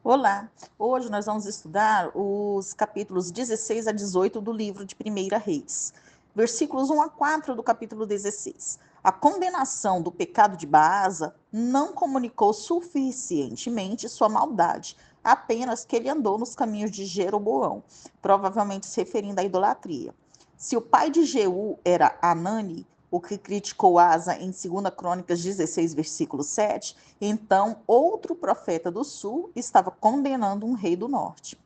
Olá, hoje nós vamos estudar os capítulos 16 a 18 do livro de 1 Reis, versículos 1 a 4 do capítulo 16. A condenação do pecado de Baasa não comunicou suficientemente sua maldade, apenas que ele andou nos caminhos de Jeroboão, provavelmente se referindo à idolatria. Se o pai de Jeú era Anani, o que criticou Asa em 2 Crônicas 16, versículo 7, então outro profeta do sul estava condenando um rei do norte.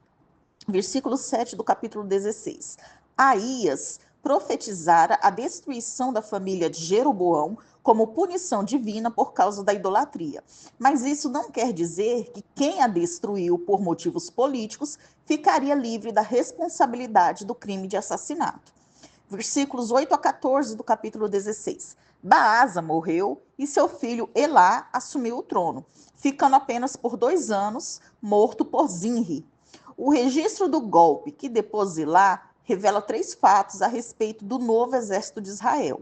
Versículo 7 do capítulo 16. Aías profetizara a destruição da família de Jeroboão como punição divina por causa da idolatria. Mas isso não quer dizer que quem a destruiu por motivos políticos ficaria livre da responsabilidade do crime de assassinato. Versículos 8 a 14 do capítulo 16. Baasa morreu e seu filho Elá assumiu o trono, ficando apenas por 2 anos morto por Zinri. O registro do golpe que depôs Elá revela 3 fatos a respeito do novo exército de Israel.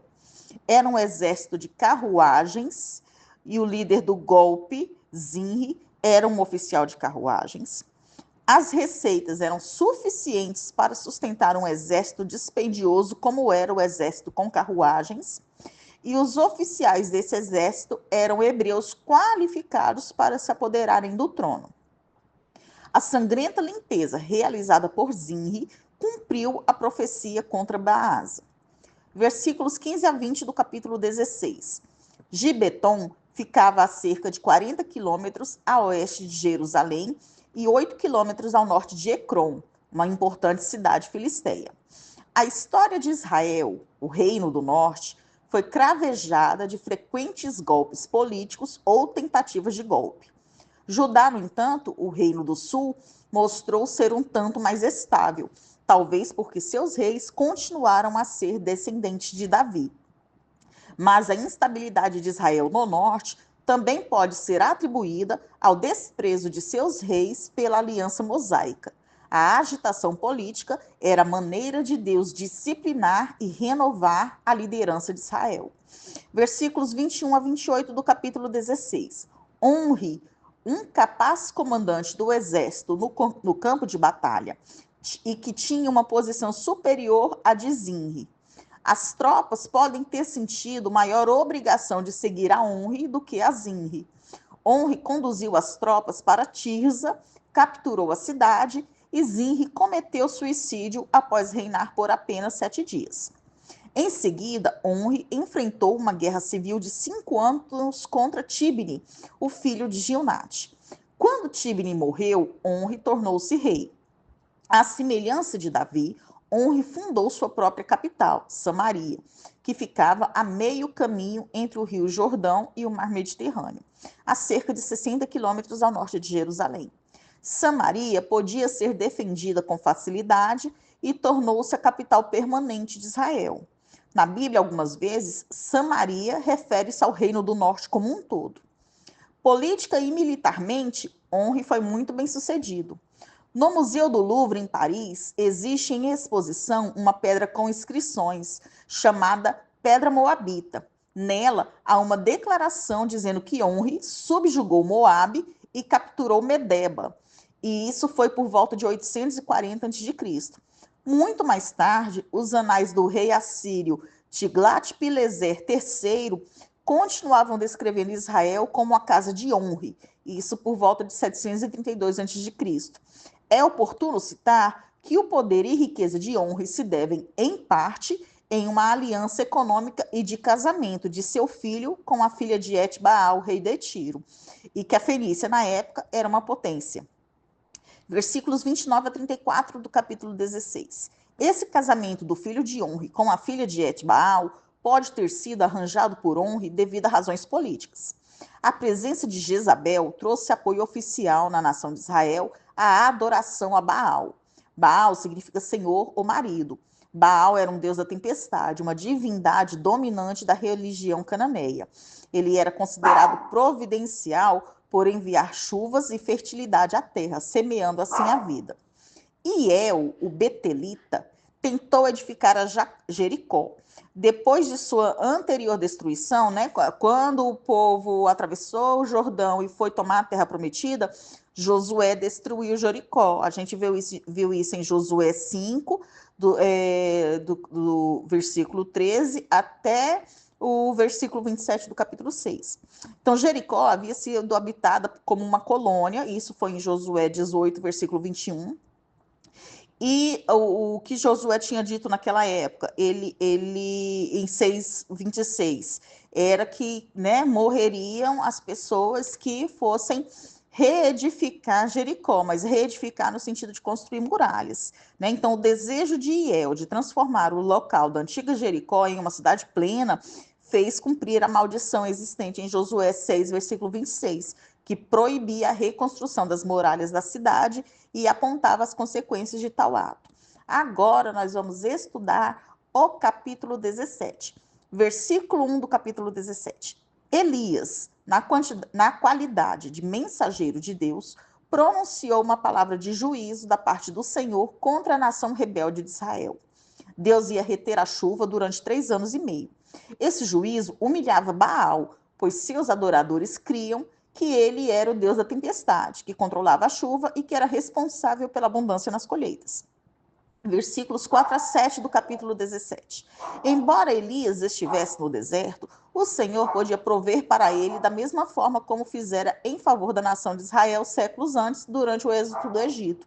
Era um exército de carruagens e o líder do golpe, Zinri, era um oficial de carruagens. As receitas eram suficientes para sustentar um exército dispendioso, como era o exército com carruagens, e os oficiais desse exército eram hebreus qualificados para se apoderarem do trono. A sangrenta limpeza realizada por Zinri cumpriu a profecia contra Baasa. Versículos 15 a 20 do capítulo 16. Gibeton ficava a cerca de 40 quilômetros a oeste de Jerusalém e 8 quilômetros ao norte de Ecrom, uma importante cidade filisteia. A história de Israel, o reino do norte, foi cravejada de frequentes golpes políticos ou tentativas de golpe. Judá, no entanto, o reino do sul, mostrou ser um tanto mais estável, talvez porque seus reis continuaram a ser descendentes de Davi. Mas a instabilidade de Israel no norte também pode ser atribuída ao desprezo de seus reis pela aliança mosaica. A agitação política era a maneira de Deus disciplinar e renovar a liderança de Israel. Versículos 21 a 28 do capítulo 16. Honre um capaz comandante do exército no campo de batalha e que tinha uma posição superior à de Zinri. As tropas podem ter sentido maior obrigação de seguir a Onri do que a Zinri. Onri conduziu as tropas para Tirza, capturou a cidade e Zinri cometeu suicídio após reinar por apenas 7 dias. Em seguida, Onri enfrentou uma guerra civil de 5 anos contra Tibni, o filho de Gilnate. Quando Tibni morreu, Onri tornou-se rei. À semelhança de Davi, Onri fundou sua própria capital, Samaria, que ficava a meio caminho entre o rio Jordão e o mar Mediterrâneo, a cerca de 60 quilômetros ao norte de Jerusalém. Samaria podia ser defendida com facilidade e tornou-se a capital permanente de Israel. Na Bíblia, algumas vezes, Samaria refere-se ao reino do norte como um todo. Política e militarmente, Onri foi muito bem sucedido. No Museu do Louvre, em Paris, existe em exposição uma pedra com inscrições, chamada Pedra Moabita. Nela, há uma declaração dizendo que Onri subjugou Moabe e capturou Medeba. E isso foi por volta de 840 a.C. Muito mais tarde, os anais do rei assírio Tiglat-Pileser III continuavam descrevendo Israel como a casa de Onri, isso por volta de 732 a.C. É oportuno citar que o poder e riqueza de Onri se devem, em parte, em uma aliança econômica e de casamento de seu filho com a filha de Et-Baal, rei de Tiro, e que a Fenícia, na época, era uma potência. Versículos 29 a 34 do capítulo 16. Esse casamento do filho de Onri com a filha de Et-Baal pode ter sido arranjado por Onri devido a razões políticas. A presença de Jezabel trouxe apoio oficial na nação de Israel à adoração a Baal. Baal significa senhor ou marido. Baal era um deus da tempestade, uma divindade dominante da religião cananeia. Ele era considerado providencial por enviar chuvas e fertilidade à terra, semeando assim a vida. Iel, o betelita, tentou edificar a Jericó. Depois de sua anterior destruição, né, quando o povo atravessou o Jordão e foi tomar a terra prometida, Josué destruiu Jericó. A gente viu isso em Josué 5, do versículo 13 até o versículo 27 do capítulo 6. Então, Jericó havia sido habitada como uma colônia, isso foi em Josué 18, versículo 21. E o que Josué tinha dito naquela época, ele em 6:26, era que, né, morreriam as pessoas que fossem reedificar Jericó, mas reedificar no sentido de construir muralhas, né? Então, o desejo de Hiel de transformar o local da antiga Jericó em uma cidade plena fez cumprir a maldição existente em Josué 6, versículo 26, que proibia a reconstrução das muralhas da cidade e apontava as consequências de tal ato. Agora nós vamos estudar o capítulo 17, versículo 1 do capítulo 17. Elias, na qualidade de mensageiro de Deus, pronunciou uma palavra de juízo da parte do Senhor contra a nação rebelde de Israel. Deus ia reter a chuva durante 3 anos e meio. Esse juízo humilhava Baal, pois seus adoradores criam que ele era o Deus da tempestade, que controlava a chuva e que era responsável pela abundância nas colheitas. Versículos 4 a 7 do capítulo 17. Embora Elias estivesse no deserto, o Senhor podia prover para ele da mesma forma como fizera em favor da nação de Israel séculos antes, durante o êxodo do Egito.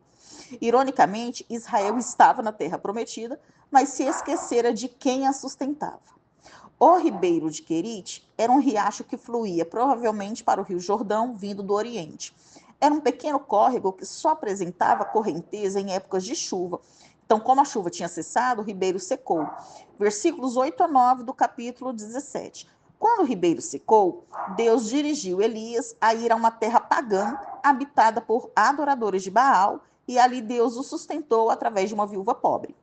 Ironicamente, Israel estava na terra prometida, mas se esquecera de quem a sustentava. O ribeiro de Querite era um riacho que fluía provavelmente para o Rio Jordão, vindo do Oriente. Era um pequeno córrego que só apresentava correnteza em épocas de chuva. Então, como a chuva tinha cessado, o ribeiro secou. Versículos 8 a 9 do capítulo 17. Quando o ribeiro secou, Deus dirigiu Elias a ir a uma terra pagã, habitada por adoradores de Baal, e ali Deus o sustentou através de uma viúva pobre.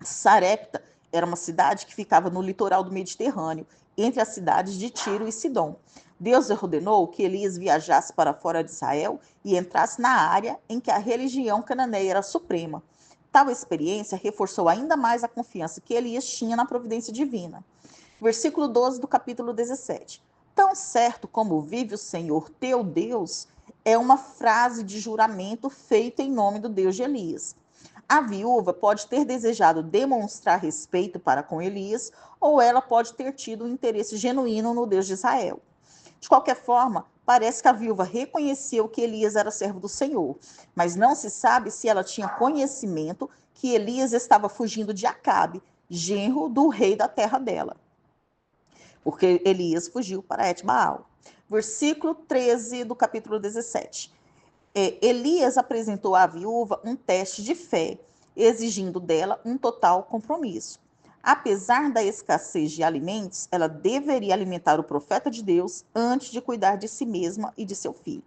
Sarepta era uma cidade que ficava no litoral do Mediterrâneo, entre as cidades de Tiro e Sidom. Deus ordenou que Elias viajasse para fora de Israel e entrasse na área em que a religião cananeia era suprema. Tal experiência reforçou ainda mais a confiança que Elias tinha na providência divina. Versículo 12 do capítulo 17. Tão certo como vive o Senhor teu Deus, é uma frase de juramento feita em nome do Deus de Elias. A viúva pode ter desejado demonstrar respeito para com Elias, ou ela pode ter tido um interesse genuíno no Deus de Israel. De qualquer forma, parece que a viúva reconheceu que Elias era servo do Senhor, mas não se sabe se ela tinha conhecimento que Elias estava fugindo de Acabe, genro do rei da terra dela, porque Elias fugiu para Et-Baal. Versículo 13 do capítulo 17. Elias apresentou à viúva um teste de fé, exigindo dela um total compromisso. Apesar da escassez de alimentos, ela deveria alimentar o profeta de Deus antes de cuidar de si mesma e de seu filho.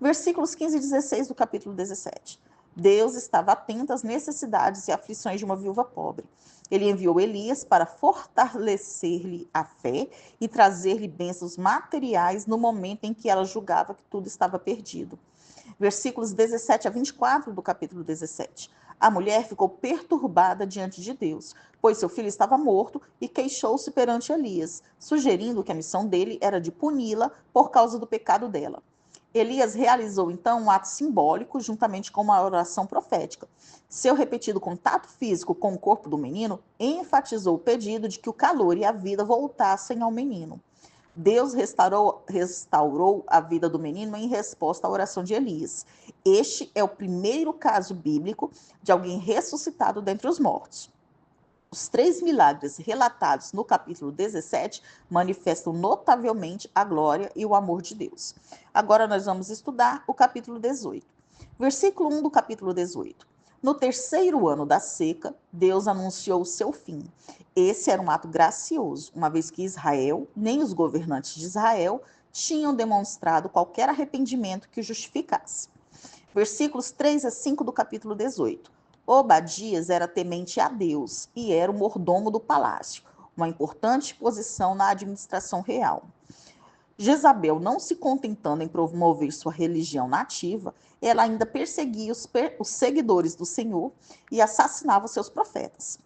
Versículos 15 e 16 do capítulo 17. Deus estava atento às necessidades e aflições de uma viúva pobre. Ele enviou Elias para fortalecer-lhe a fé e trazer-lhe bênçãos materiais no momento em que ela julgava que tudo estava perdido. Versículos 17 a 24 do capítulo 17. A mulher ficou perturbada diante de Deus, pois seu filho estava morto e queixou-se perante Elias, sugerindo que a missão dele era de puni-la por causa do pecado dela. Elias realizou então um ato simbólico juntamente com uma oração profética. Seu repetido contato físico com o corpo do menino enfatizou o pedido de que o calor e a vida voltassem ao menino. Deus restaurou a vida do menino em resposta à oração de Elias. Este é o primeiro caso bíblico de alguém ressuscitado dentre os mortos. Os 3 milagres relatados no capítulo 17 manifestam notavelmente a glória e o amor de Deus. Agora nós vamos estudar o capítulo 18. Versículo 1 do capítulo 18. No 3º ano da seca, Deus anunciou o seu fim. Esse era um ato gracioso, uma vez que Israel, nem os governantes de Israel, tinham demonstrado qualquer arrependimento que justificasse. Versículos 3 a 5 do capítulo 18. Obadias era temente a Deus e era o mordomo do palácio, uma importante posição na administração real. Jezabel, não se contentando em promover sua religião nativa, ela ainda perseguia os seguidores do Senhor e assassinava seus profetas.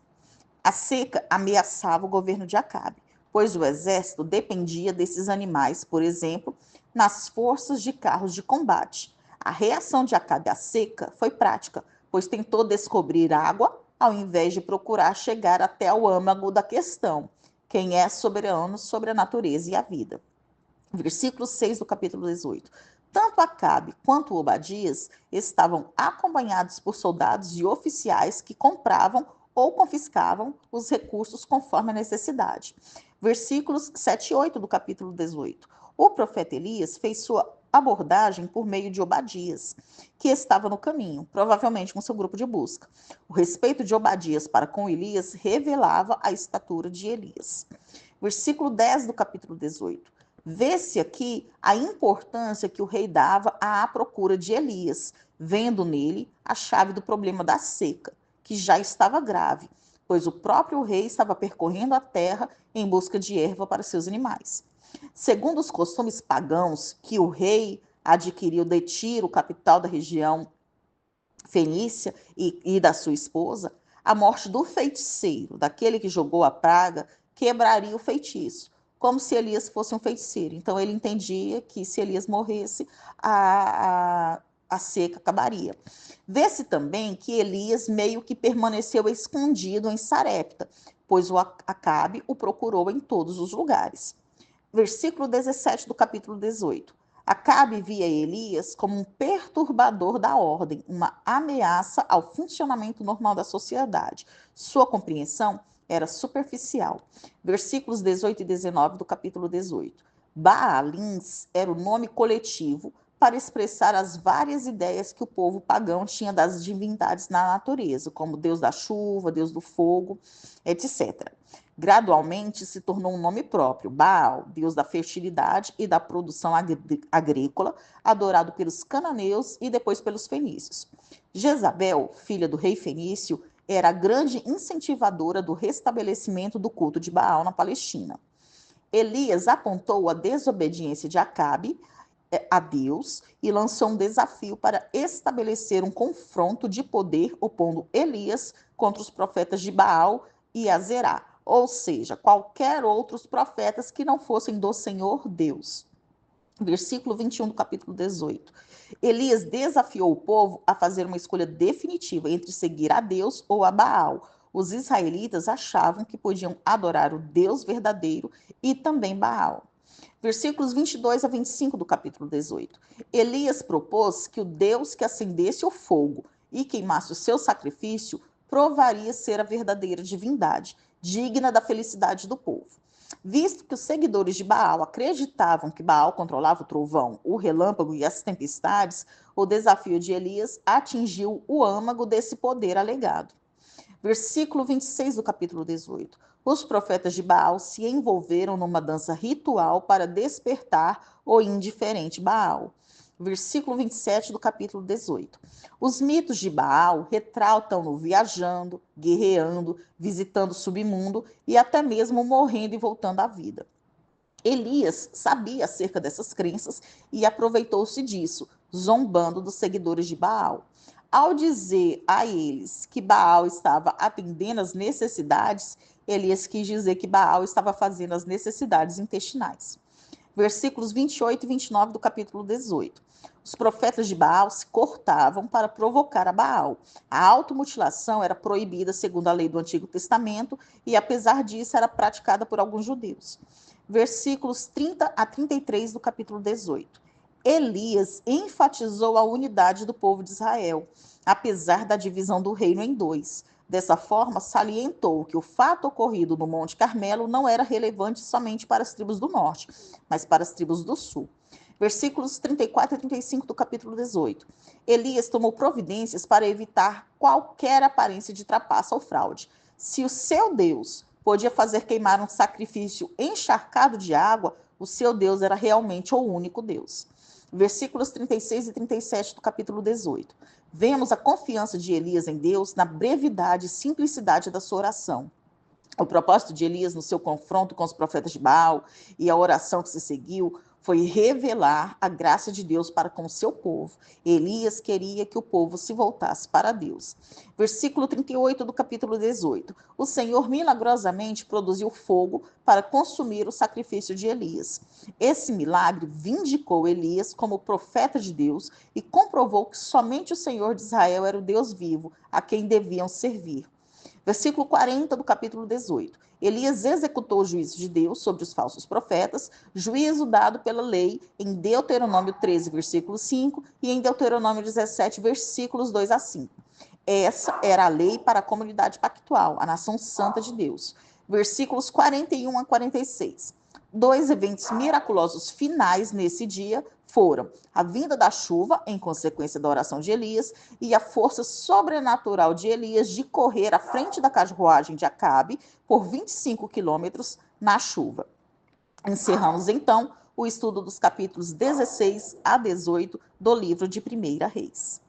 A seca ameaçava o governo de Acabe, pois o exército dependia desses animais, por exemplo, nas forças de carros de combate. A reação de Acabe à seca foi prática, pois tentou descobrir água ao invés de procurar chegar até o âmago da questão: quem é soberano sobre a natureza e a vida. Versículo 6 do capítulo 18. Tanto Acabe quanto Obadias estavam acompanhados por soldados e oficiais que compravam ou confiscavam os recursos conforme a necessidade. Versículos 7 e 8 do capítulo 18. O profeta Elias fez sua abordagem por meio de Obadias, que estava no caminho, provavelmente com seu grupo de busca. O respeito de Obadias para com Elias revelava a estatura de Elias. Versículo 10 do capítulo 18. Vê-se aqui a importância que o rei dava à procura de Elias, vendo nele a chave do problema da seca, que já estava grave, pois o próprio rei estava percorrendo a terra em busca de erva para seus animais. Segundo os costumes pagãos que o rei adquiriu de Tiro, capital da região fenícia, e da sua esposa, a morte do feiticeiro, daquele que jogou a praga, quebraria o feitiço, como se Elias fosse um feiticeiro. Então ele entendia que se Elias morresse, a seca acabaria. Vê-se também que Elias meio que permaneceu escondido em Sarepta, pois o Acabe o procurou em todos os lugares. Versículo 17 do capítulo 18. Acabe via Elias como um perturbador da ordem, uma ameaça ao funcionamento normal da sociedade. Sua compreensão era superficial. Versículos 18 e 19 do capítulo 18. Baalins era o nome coletivo para expressar as várias ideias que o povo pagão tinha das divindades na natureza, como Deus da chuva, Deus do fogo, etc. Gradualmente se tornou um nome próprio, Baal, deus da fertilidade e da produção agrícola, adorado pelos cananeus e depois pelos fenícios. Jezabel, filha do rei fenício, era a grande incentivadora do restabelecimento do culto de Baal na Palestina. Elias apontou a desobediência de Acabe a Deus e lançou um desafio para estabelecer um confronto de poder, opondo Elias contra os profetas de Baal e Azerá, ou seja, qualquer outros profetas que não fossem do Senhor Deus. Versículo 21 do capítulo 18. Elias desafiou o povo a fazer uma escolha definitiva entre seguir a Deus ou a Baal. Os israelitas achavam que podiam adorar o Deus verdadeiro e também Baal. Versículos 22 a 25 do capítulo 18. Elias propôs que o Deus que acendesse o fogo e queimasse o seu sacrifício provaria ser a verdadeira divindade, digna da felicidade do povo. Visto que os seguidores de Baal acreditavam que Baal controlava o trovão, o relâmpago e as tempestades, o desafio de Elias atingiu o âmago desse poder alegado. Versículo 26 do capítulo 18. Os profetas de Baal se envolveram numa dança ritual para despertar o indiferente Baal. Versículo 27 do capítulo 18. Os mitos de Baal retratam-no viajando, guerreando, visitando o submundo e até mesmo morrendo e voltando à vida. Elias sabia acerca dessas crenças e aproveitou-se disso, zombando dos seguidores de Baal. Ao dizer a eles que Baal estava atendendo às necessidades, Elias quis dizer que Baal estava fazendo as necessidades intestinais. Versículos 28 e 29 do capítulo 18. Os profetas de Baal se cortavam para provocar a Baal. A automutilação era proibida segundo a lei do Antigo Testamento e, apesar disso, era praticada por alguns judeus. Versículos 30 a 33 do capítulo 18. Elias enfatizou a unidade do povo de Israel, apesar da divisão do reino em dois. Dessa forma, salientou que o fato ocorrido no Monte Carmelo não era relevante somente para as tribos do norte, mas para as tribos do sul. Versículos 34 e 35 do capítulo 18. Elias tomou providências para evitar qualquer aparência de trapaça ou fraude. Se o seu Deus podia fazer queimar um sacrifício encharcado de água, o seu Deus era realmente o único Deus. Versículos 36 e 37 do capítulo 18. Vemos a confiança de Elias em Deus na brevidade e simplicidade da sua oração. O propósito de Elias no seu confronto com os profetas de Baal e a oração que se seguiu foi revelar a graça de Deus para com o seu povo. Elias queria que o povo se voltasse para Deus. Versículo 38 do capítulo 18. O Senhor milagrosamente produziu fogo para consumir o sacrifício de Elias. Esse milagre vindicou Elias como profeta de Deus e comprovou que somente o Senhor de Israel era o Deus vivo, a quem deviam servir. Versículo 40 do capítulo 18. Elias executou o juízo de Deus sobre os falsos profetas, juízo dado pela lei em Deuteronômio 13, versículo 5 e em Deuteronômio 17, versículos 2 a 5. Essa era a lei para a comunidade pactual, a nação santa de Deus. Versículos 41 a 46. Dois eventos miraculosos finais nesse dia foram a vinda da chuva, em consequência da oração de Elias, e a força sobrenatural de Elias de correr à frente da carruagem de Acabe por 25 quilômetros na chuva. Encerramos, então, o estudo dos capítulos 16 a 18 do livro de 1 Reis.